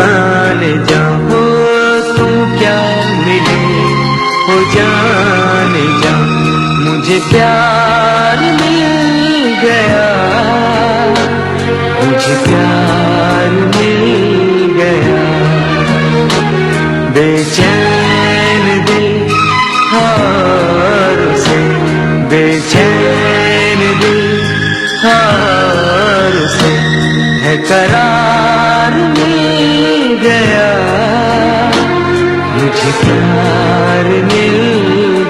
जाने जा हो तुम क्या मिले हो जाने जा, मुझे प्यार मिल गया, मुझे प्यार मिल गया। बेचैन दिल हार से, बेचैन दिल हार से है करार मिल गया, मुझे प्यार मिल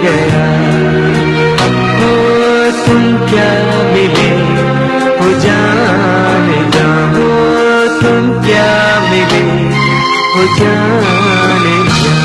गया। हो तुम क्या मिले हो जाने जा हो तुम क्या मिले हो जाने जा।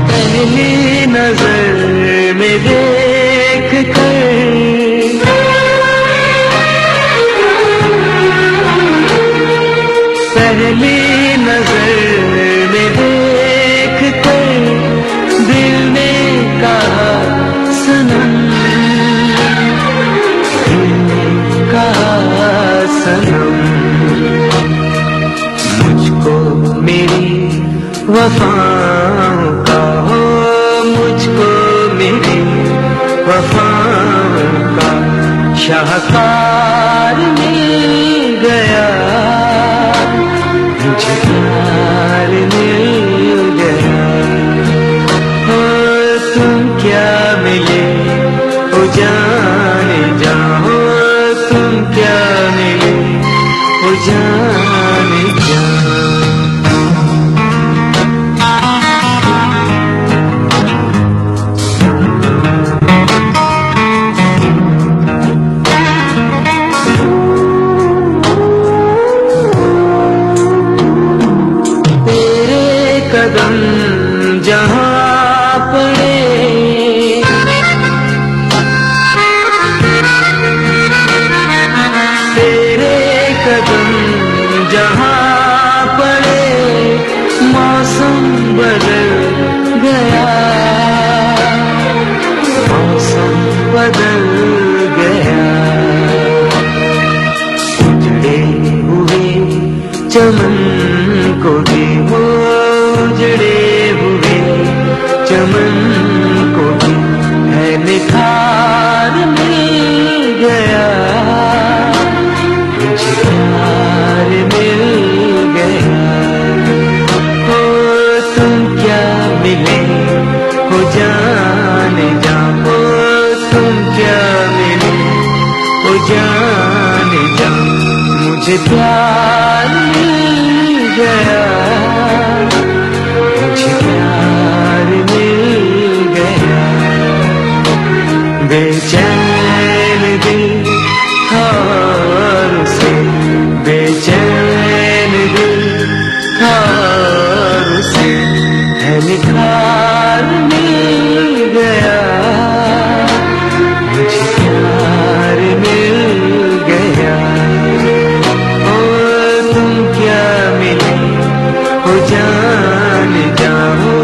पहली नजर में देख कर दिल ने कहा सनम, दिल ने कहा सनम, मुझको मेरी वफाओं का हो, मुझको मेरी वफाओं का शाहकार मिल गया, मुझे प्यार मिल गया। हो तुम क्या मिले हो जाने जा हो तुम क्या मिले हो जाने जा। कदम जहाँ पड़े तेरे कदम जहाँ पड़े, मौसम बदल गया, मौसम बदल गया। उजड़े हुए चमन को भी हो, उजड़े हुए चमन को भी है निखार मिल गया, मुझे प्यार मिल गया। हो तुम क्या मिले हो जाने जा हो तुम क्या मिले हो जाने जा, मुझे प्यार मिल गया, मुझे प्यार मिल गया। बेचैन दिल हार से, बेचैन दिल हार से है निखार मिल गया, मुझे प्यार मिल गया। हो तुम क्या मिले हो जाने जा हो